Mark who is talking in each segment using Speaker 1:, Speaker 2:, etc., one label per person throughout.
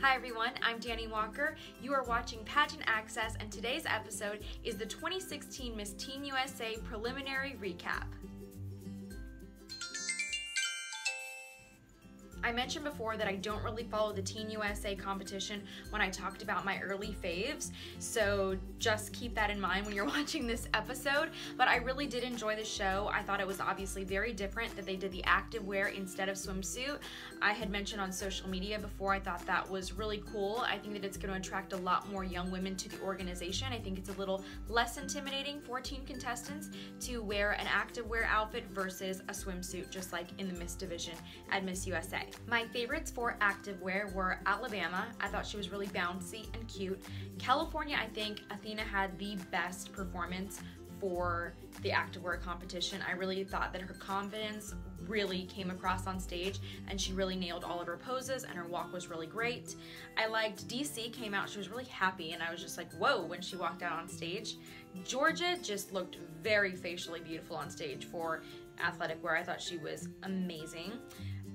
Speaker 1: Hi everyone, I'm Danny Walker. You are watching Pageant Access, and today's episode is the 2016 Miss Teen USA preliminary recap. I mentioned before that I don't really follow the Teen USA competition when I talked about my early faves, so just keep that in mind when you're watching this episode. But I really did enjoy the show. I thought it was obviously very different that they did the activewear instead of swimsuit. I had mentioned on social media before I thought that was really cool. I think that it's going to attract a lot more young women to the organization. I think it's a little less intimidating for teen contestants to wear an activewear outfit versus a swimsuit, just like in the Miss division at Miss USA. My favorites for activewear were Alabama. I thought she was really bouncy and cute. California, I think Athena had the best performance for the activewear competition. I really thought that her confidence really came across on stage and she really nailed all of her poses and her walk was really great. I liked DC came out, she was really happy and I was just like, whoa, when she walked out on stage. Georgia just looked very facially beautiful on stage for athletic wear. I thought she was amazing.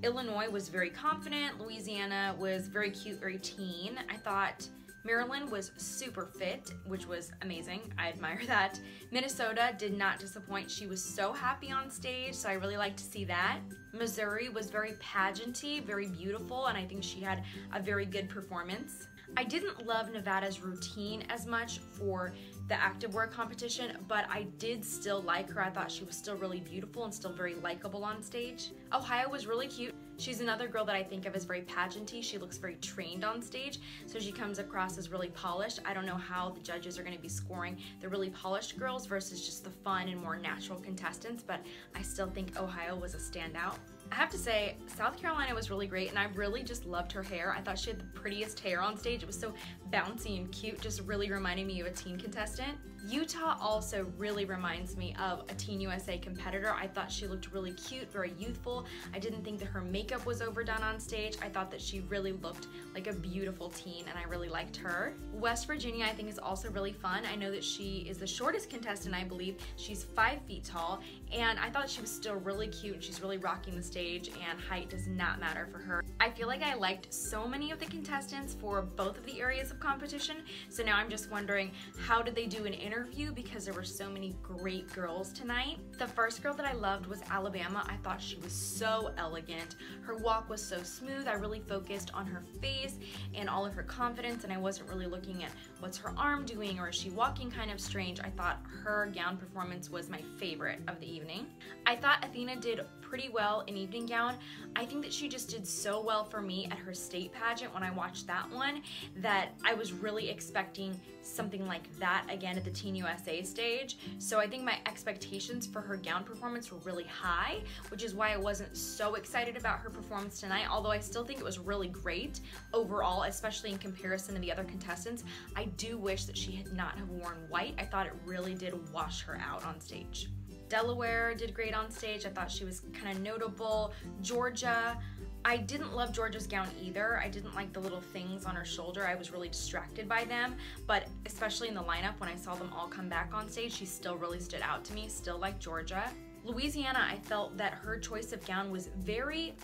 Speaker 1: Illinois was very confident. Louisiana was very cute, very teen. I thought Maryland was super fit, which was amazing. I admire that. Minnesota did not disappoint. She was so happy on stage, so I really liked to see that. Missouri was very pageanty, very beautiful, and I think she had a very good performance. I didn't love Nevada's routine as much for the activewear competition, but I did still like her. I thought she was still really beautiful and still very likable on stage. Ohio was really cute. She's another girl that I think of as very pageanty. She looks very trained on stage, so she comes across as really polished. I don't know how the judges are going to be scoring the really polished girls versus just the fun and more natural contestants, but I still think Ohio was a standout. I have to say, South Carolina was really great, and I really just loved her hair. I thought she had the prettiest hair on stage. It was so bouncy and cute, just really reminding me of a teen contestant. Utah also really reminds me of a Teen USA competitor. I thought she looked really cute, very youthful. I didn't think that her makeup was overdone on stage. I thought that she really looked like a beautiful teen, and I really liked her. West Virginia, I think, is also really fun. I know that she is the shortest contestant, I believe. She's 5 feet tall, and I thought she was still really cute, and she's really rocking the stage, and height does not matter for her. I feel like I liked so many of the contestants for both of the areas of competition, so now I'm just wondering, how did they do an interview, because there were so many great girls tonight. The first girl that I loved was Alabama. I thought she was so elegant. Her walk was so smooth. I really focused on her face and all of her confidence, and I wasn't really looking at what's her arm doing or is she walking kind of strange. I thought her gown performance was my favorite of the evening. I thought Athena did pretty well in evening gown. I think that she just did so well for me at her state pageant when I watched that one that I was really expecting something like that again at the Teen USA stage. So I think my expectations for her gown performance were really high, which is why I wasn't so excited about her performance tonight, although I still think it was really great overall, especially in comparison to the other contestants. I do wish that she had not have worn white. I thought it really did wash her out on stage. Delaware did great on stage. I thought she was kind of notable. Georgia, I didn't love Georgia's gown either. I didn't like the little things on her shoulder. I was really distracted by them, but especially in the lineup when I saw them all come back on stage, she still really stood out to me, still like Georgia. Louisiana, I felt that her choice of gown was very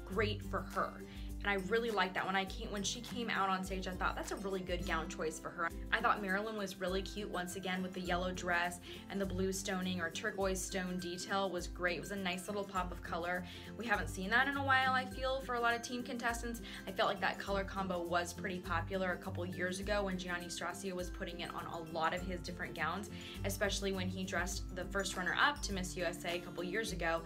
Speaker 1: great for her. And I really liked that. When she came out on stage, I thought that's a really good gown choice for her. I thought Maryland was really cute once again with the yellow dress, and the blue stoning or turquoise stone detail was great. It was a nice little pop of color. We haven't seen that in a while, I feel, for a lot of teen contestants. I felt like that color combo was pretty popular a couple years ago when Gianni Strasio was putting it on a lot of his different gowns, especially when he dressed the first runner-up to Miss USA a couple years ago.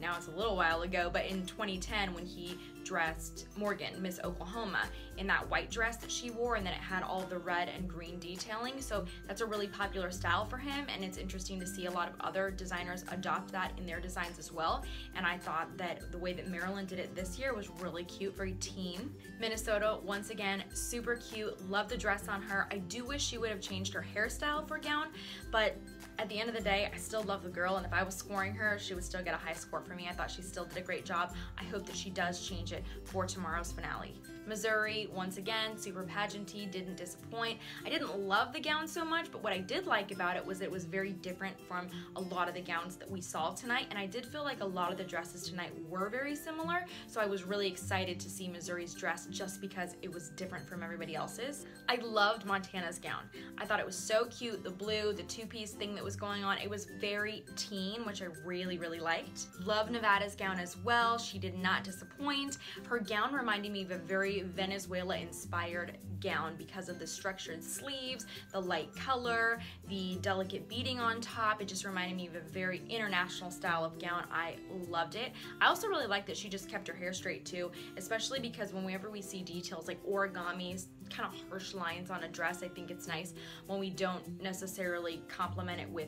Speaker 1: Now it's a little while ago, but in 2010 when he dressed Morgan, Miss Oklahoma, in that white dress that she wore, and then it had all the red and green detailing. So that's a really popular style for him, and it's interesting to see a lot of other designers adopt that in their designs as well. And I thought that the way that Maryland did it this year was really cute, very teen. Minnesota, once again, super cute. Love the dress on her. I do wish she would have changed her hairstyle for gown, but at the end of the day, I still love the girl, and if I was scoring her, she would still get a high score for me. I thought she still did a great job. I hope that she does change change it for tomorrow's finale. Missouri, once again, super pageanty, didn't disappoint. I didn't love the gown so much, but what I did like about it was very different from a lot of the gowns that we saw tonight, and I did feel like a lot of the dresses tonight were very similar, so I was really excited to see Missouri's dress just because it was different from everybody else's. I loved Montana's gown. I thought it was so cute, the blue, the two-piece thing that was going on. It was very teen, which I really, really liked. Love Nevada's gown as well. She did not disappoint. Her gown reminded me of a very Venezuela-inspired gown because of the structured sleeves, the light color, the delicate beading on top. It just reminded me of a very international style of gown. I loved it. I also really like that she just kept her hair straight too, especially because whenever we see details like origamis, kind of harsh lines on a dress, I think it's nice when we don't necessarily complement it with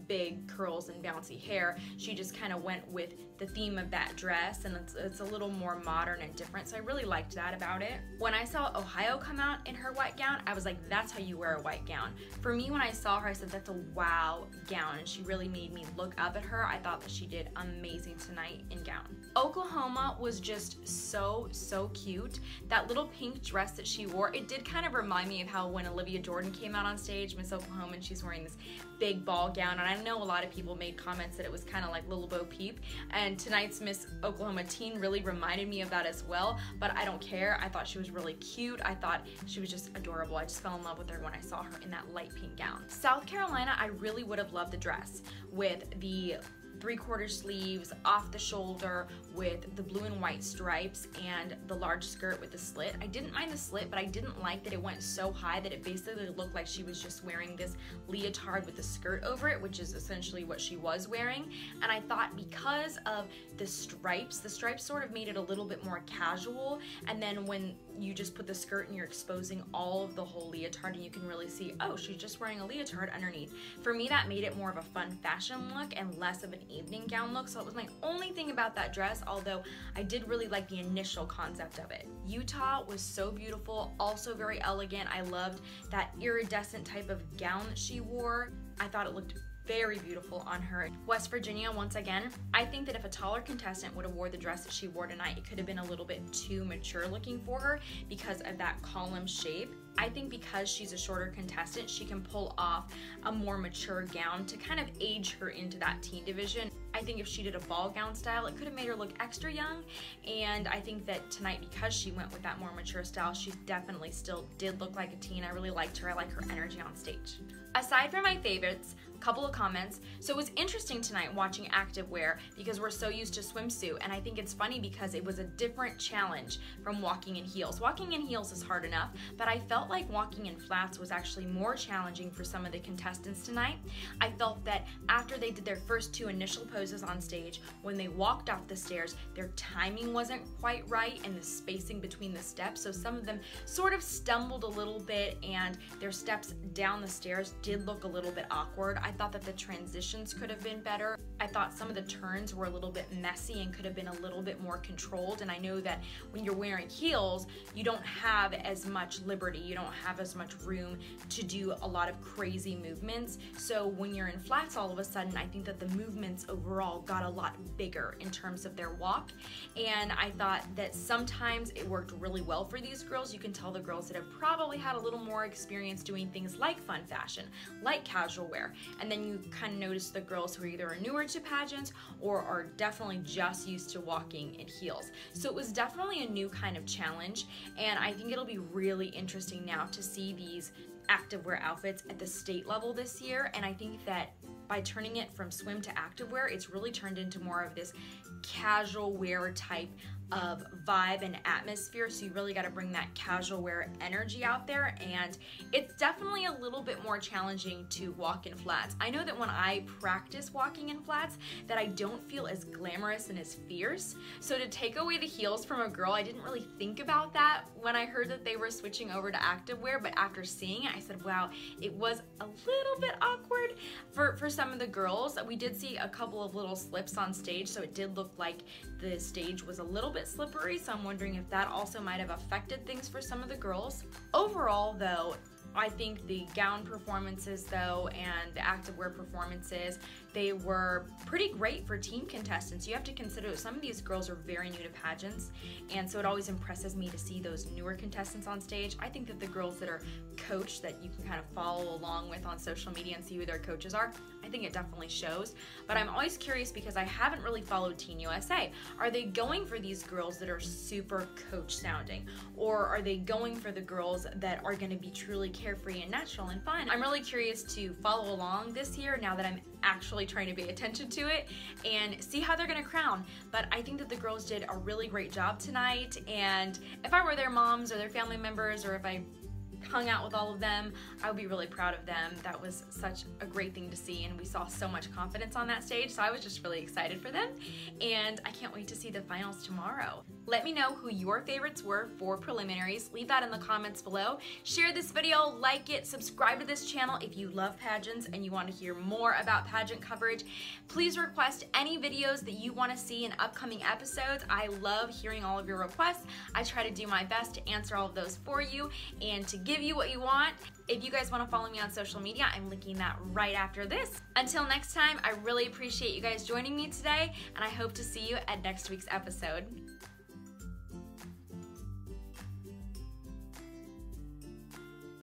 Speaker 1: big curls and bouncy hair. She just kind of went with the theme of that dress, and it's a little more modern and different, so I really liked that about it. When I saw Ohio come out in her white gown, I was like, that's how you wear a white gown. For me, when I saw her, I said, that's a wow gown, and she really made me look up at her. I thought that she did amazing tonight in gown. Oklahoma was just so cute. That little pink dress that she wore, it did kind of remind me of how when Olivia Jordan came out on stage, Miss Oklahoma, and she's wearing this big ball gown, and I know a lot of people made comments that it was kind of like Little Bo Peep, and tonight's Miss Oklahoma teen really reminded me of that as well, but I don't care. I thought she was really cute. I thought she was just adorable. I just fell in love with her when I saw her in that light pink gown. South Carolina, I really would have loved the dress with the 3/4 sleeves, off the shoulder with the blue and white stripes and the large skirt with the slit. I didn't mind the slit, but I didn't like that it went so high that it basically looked like she was just wearing this leotard with a skirt over it, which is essentially what she was wearing. And I thought because of the stripes sort of made it a little bit more casual, and then when you just put the skirt and you're exposing all of the whole leotard and you can really see, oh, she's just wearing a leotard underneath. For me, that made it more of a fun fashion look and less of an evening gown look, so it was my only thing about that dress, although I did really like the initial concept of it. Utah was so beautiful, also very elegant. I loved that iridescent type of gown that she wore. I thought it looked very beautiful on her. West Virginia, once again, I think that if a taller contestant would have wore the dress that she wore tonight, it could have been a little bit too mature looking for her because of that column shape. I think because she's a shorter contestant, she can pull off a more mature gown to kind of age her into that teen division. I think if she did a ball gown style, it could have made her look extra young, and I think that tonight, because she went with that more mature style, she definitely still did look like a teen. I really liked her. I like her energy on stage. Aside from my favorites, a couple of comments. So it was interesting tonight watching Activewear because we're so used to swimsuit, and I think it's funny because it was a different challenge from walking in heels. Walking in heels is hard enough, but I felt like walking in flats was actually more challenging for some of the contestants tonight. I felt that after they did their first two initial poses on stage, when they walked off the stairs, their timing wasn't quite right and the spacing between the steps, so some of them sort of stumbled a little bit and their steps down the stairs did look a little bit awkward. I thought that the transitions could have been better. I thought some of the turns were a little bit messy and could have been a little bit more controlled, and I know that when you're wearing heels, you don't have as much liberty, you don't have as much room to do a lot of crazy movements. So when you're in flats all of a sudden, I think that the movements overall got a lot bigger in terms of their walk, and I thought that sometimes it worked really well for these girls. You can tell the girls that have probably had a little more experience doing things like fun fashion, like casual wear, and then you kind of notice the girls who are either newer to pageants or are definitely just used to walking in heels. So it was definitely a new kind of challenge, and I think it'll be really interesting now to see these activewear outfits at the state level this year, and I think that by turning it from swim to activewear, it's really turned into more of this casual wear type of vibe and atmosphere, so you really got to bring that casual wear energy out there, and it's definitely a little bit more challenging to walk in flats. I know that when I practice walking in flats that I don't feel as glamorous and as fierce, so to take away the heels from a girl, I didn't really think about that when I heard that they were switching over to activewear, but after seeing it, I said, wow, it was a little bit awkward for some of the girls. We did see a couple of little slips on stage, so it did look like the stage was a little bit slippery, so I'm wondering if that also might have affected things for some of the girls. Overall though, I think the gown performances though and the activewear performances, they were pretty great for team contestants. You have to consider that some of these girls are very new to pageants, and so it always impresses me to see those newer contestants on stage. I think that the girls that are coached, that you can kind of follow along with on social media and see who their coaches are, I think it definitely shows. But I'm always curious because I haven't really followed Teen USA. Are they going for these girls that are super coach sounding? Or are they going for the girls that are going to be truly carefree and natural and fun? I'm really curious to follow along this year now that I'm actually trying to pay attention to it and see how they're going to crown. But I think that the girls did a really great job tonight, and if I were their moms or their family members, or if I hung out with all of them, I would be really proud of them. That was such a great thing to see, and we saw so much confidence on that stage, so I was just really excited for them, and I can't wait to see the finals tomorrow. Let me know who your favorites were for preliminaries. Leave that in the comments below. Share this video, like it, subscribe to this channel if you love pageants and you want to hear more about pageant coverage. Please request any videos that you want to see in upcoming episodes. I love hearing all of your requests. I try to do my best to answer all of those for you and to give you what you want. If you guys want to follow me on social media, I'm linking that right after this. Until next time, I really appreciate you guys joining me today, and I hope to see you at next week's episode.